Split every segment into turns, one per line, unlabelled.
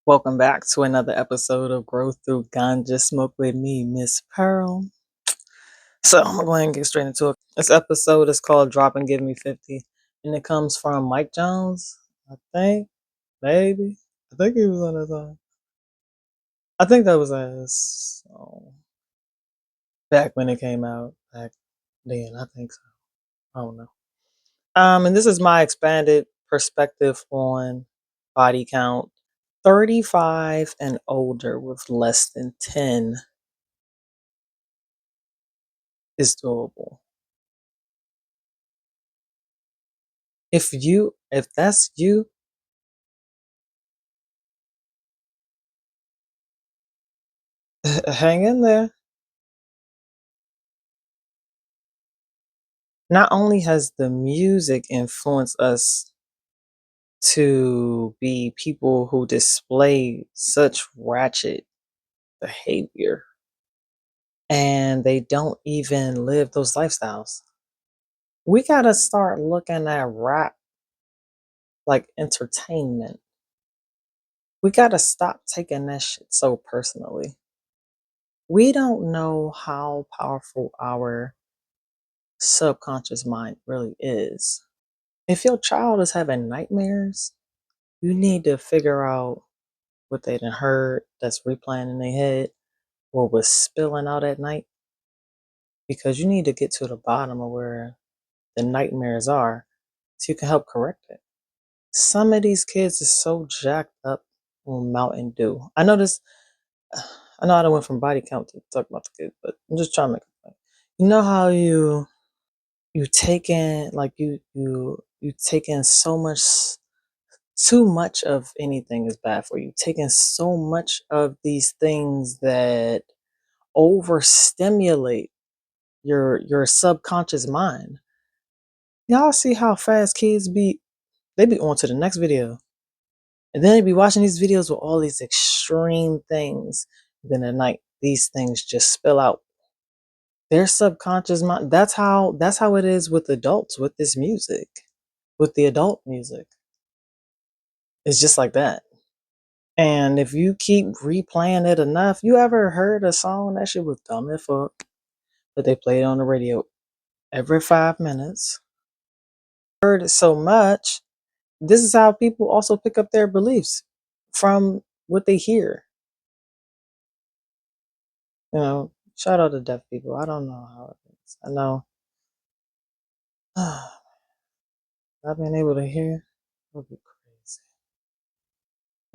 Welcome back to another episode of Growth Through Ganja Smoke with me, Miss Pearl. So I'm gonna go ahead and get straight into it. This episode is called Drop and Give Me 50, and it comes from Mike Jones. I think, maybe. I think he was on his own. I think that was his back when it came out. Back then, I think so. I don't know. And this is my expanded perspective on body count. 35 and older with less than 10 is doable. If that's you, hang in there. Not only has the music influenced us to be people who display such ratchet behavior, and they don't even live those lifestyles. We gotta start looking at rap like entertainment. We gotta stop taking that shit so personally. We don't know how powerful our subconscious mind really is. If your child is having nightmares, you need to figure out what they done heard that's replaying in their head or was spilling out at night, because you need to get to the bottom of where the nightmares are so you can help correct it. Some of these kids is so jacked up on Mountain Dew. I know this. I know I done went from body count to talk about the kids, but I'm just trying to make a point. You know how you take in, like, you take in so much. Too much of anything is bad for you. Taking so much of these things that overstimulate your subconscious mind. Y'all see how fast kids be, they be on to the next video. And then they be watching these videos with all these extreme things. Then at night, these things just spill out. Their subconscious mind, that's how it is with adults with this music. With the adult music. It's just like that. And if you keep replaying it enough, you ever heard a song that shit was dumb as fuck, but they played it on the radio every 5 minutes? Heard it so much. This is how people also pick up their beliefs from what they hear. Shout out to deaf people. I don't know how it is. I know not being able to hear would be crazy.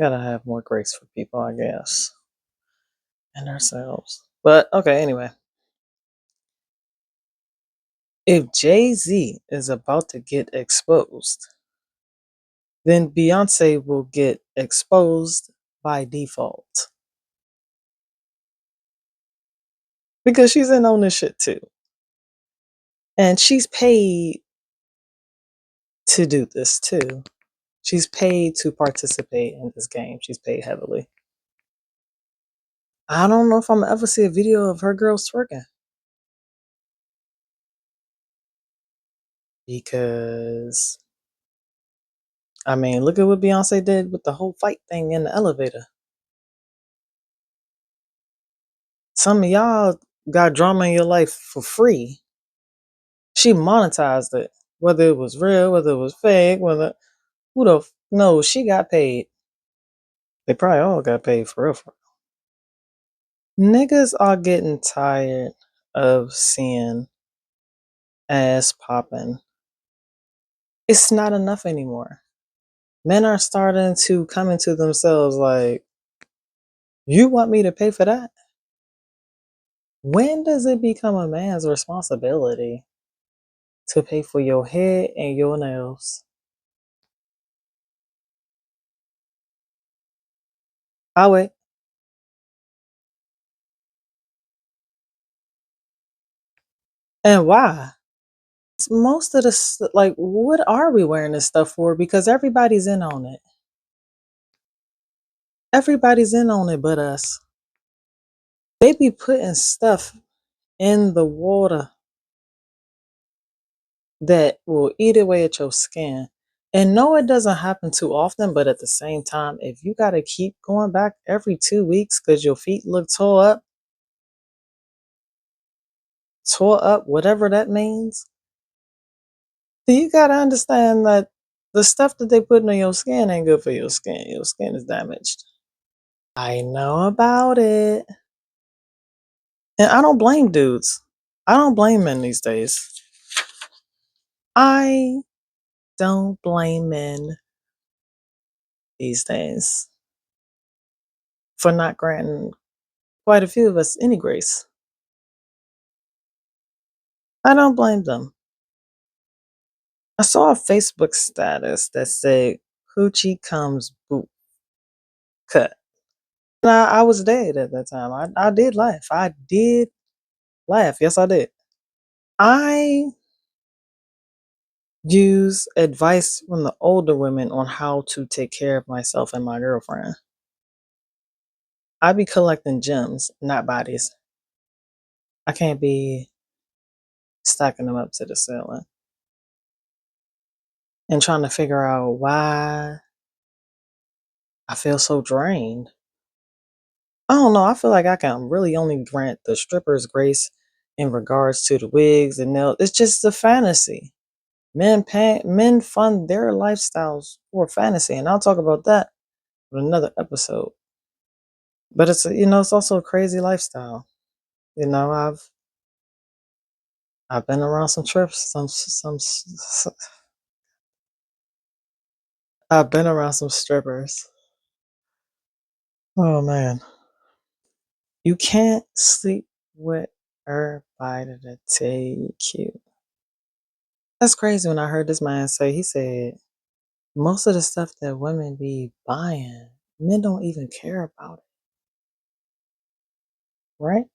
Gotta have more grace for people, I guess, and ourselves. But okay, anyway. If Jay-Z is about to get exposed, then Beyonce will get exposed by default. Because she's in on this shit too. And she's paid to do this too. She's paid to participate in this game. She's paid heavily. I don't know if I'm gonna ever see a video of her girls twerking. Because, I mean, look at what Beyonce did with the whole fight thing in the elevator. Some of y'all got drama in your life for free. She monetized it. Whether it was real, whether it was fake, who the knows, she got paid. They probably all got paid for real. Niggas are getting tired of seeing ass popping. It's not enough anymore. Men are starting to come into themselves like, you want me to pay for that? When does it become a man's responsibility to pay for your head and your nails? I'll wait. And why? Most of the, like, what are we wearing this stuff for? Because everybody's in on it. Everybody's in on it but us. They be putting stuff in the water that will eat away at your skin. And no, it doesn't happen too often, but at the same time, if you got to keep going back every 2 weeks because your feet look tore up, whatever that means, then you got to understand that the stuff that they put on your skin ain't good for your skin. Your skin is damaged. I know about it. And I don't blame dudes. I don't blame men these days. I don't blame men these days for not granting quite a few of us any grace. I don't blame them. I saw a Facebook status that said "Coochie comes boot cut." And I was dead at that time. I did laugh. I did laugh. Yes, I did. I use advice from the older women on how to take care of myself and my girlfriend. I be collecting gems, not bodies. I can't be stacking them up to the ceiling and trying to figure out why I feel so drained. I don't know. I feel like I can really only grant the strippers grace in regards to the wigs and nails. It's just a fantasy. Men fund their lifestyles for fantasy, and I'll talk about that in another episode. But it's also a crazy lifestyle. You know, I've been around some trips, I've been around some strippers. Oh man, you can't sleep with everybody that take you. That's crazy. When I heard this man say, he said most of the stuff that women be buying, men don't even care about it, right?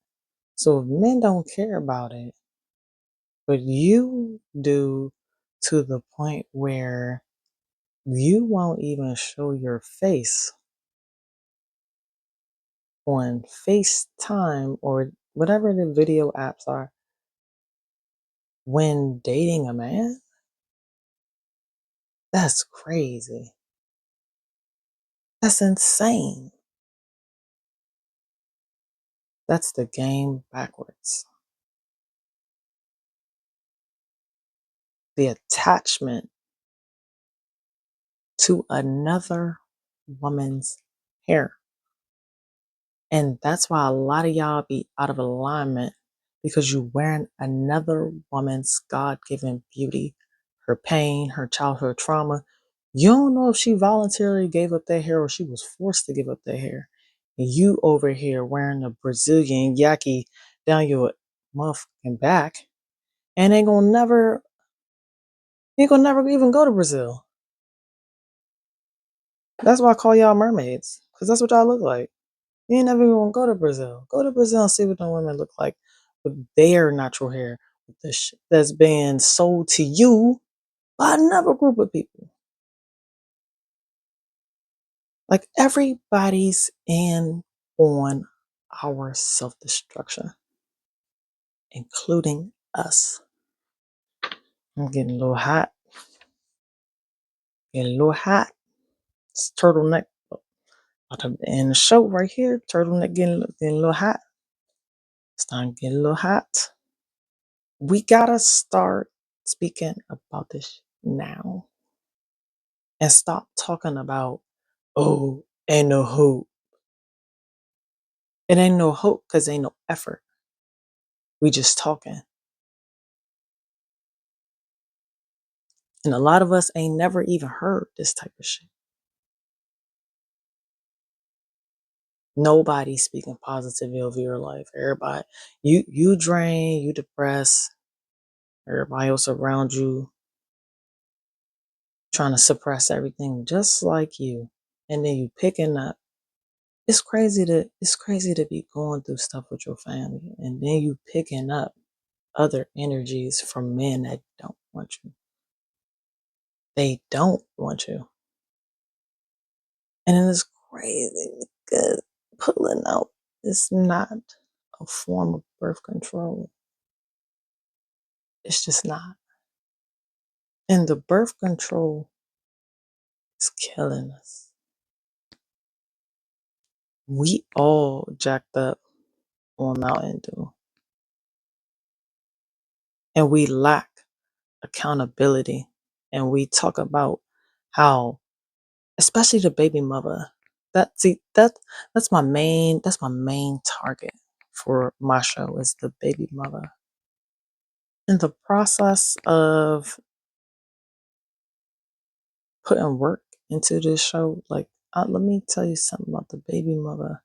So if men don't care about it, but you do, to the point where you won't even show your face on FaceTime or whatever the video apps are when dating a man, that's crazy. That's insane. That's the game backwards. The attachment to another woman's hair. And that's why a lot of y'all be out of alignment because you wearing another woman's God given beauty, her pain, her childhood trauma. You don't know if she voluntarily gave up that hair or she was forced to give up that hair. And you over here wearing a Brazilian yaki down your motherfucking back and ain't gonna never even go to Brazil. That's why I call y'all mermaids, because that's what y'all look like. You ain't never even gonna go to Brazil. Go to Brazil and see what the women look like with their natural hair, with the shit that's being sold to you by another group of people. Like everybody's in on our self destruction, including us. I'm getting a little hot. Getting a little hot. It's turtleneck. In the show right here, turtleneck getting a little hot. It's time to get a little hot. We gotta start speaking about this now and stop talking about, oh, ain't no hope. It ain't no hope because ain't no effort. We just talking. And a lot of us ain't never even heard this type of shit. Nobody's speaking positively over your life. Everybody, you drain, you depressed. Everybody else around you trying to suppress everything just like you. And then you picking up. It's crazy to be going through stuff with your family and then you picking up other energies from men that don't want you. They don't want you. And it's crazy because pulling out is not a form of birth control. It's just not. And the birth control It's killing us. We all jacked up on Mountain Dew, and we lack accountability. And we talk about how, especially the baby mother, that's my main target for my show is the baby mother. In the process of putting work into this show, like let me tell you something about the baby mother.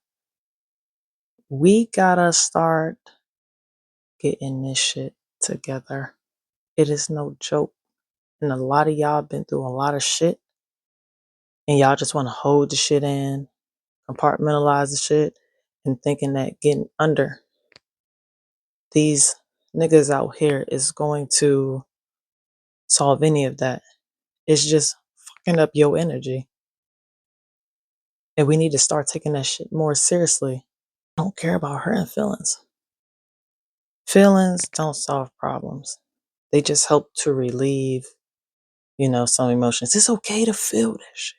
We gotta start getting this shit together. It is no joke. And a lot of y'all been through a lot of shit and y'all just want to hold the shit in, compartmentalize the shit, and thinking that getting under these niggas out here is going to solve any of that. It's just fucking up your energy. And we need to start taking that shit more seriously. I don't care about hurting feelings. Feelings don't solve problems. They just help to relieve, some emotions. It's okay to feel that shit.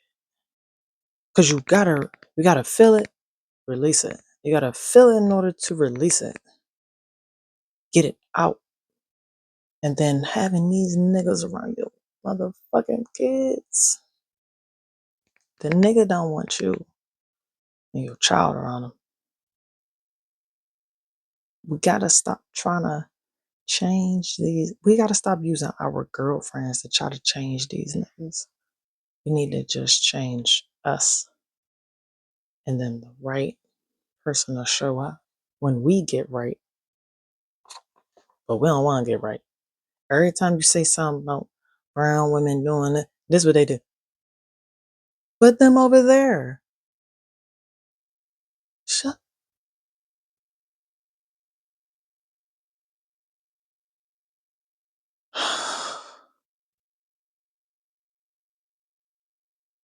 Cause you gotta feel it, release it. You gotta feel it in order to release it. Get it out. And then having these niggas around your motherfucking kids. The nigga don't want you and your child around him. We gotta stop trying to change these. We gotta stop using our girlfriends to try to change these niggas. We need to just change us. And then the right person will show up when we get right. But we don't want to get right. Every time you say something about brown women doing it, this is what they do. Put them over there. Shut.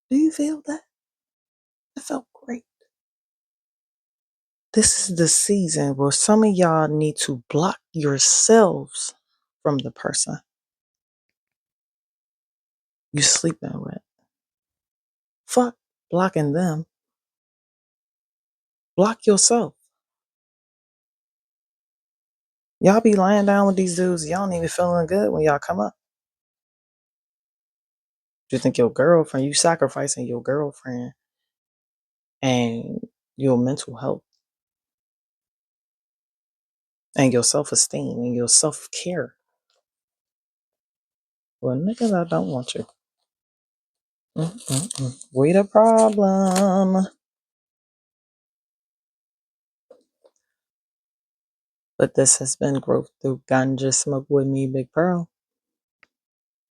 Do you feel that? It felt great. This is the season where some of y'all need to block yourselves from the person you sleeping with. Fuck blocking them. Block yourself. Y'all be lying down with these dudes. Y'all don't even feeling good when y'all come up. You think your girlfriend, you sacrificing your girlfriend and your mental health and your self-esteem and your self-care. Well, niggas, I don't want you. We the problem. But this has been Growth Through Ganja Smoke with me, Big Pearl.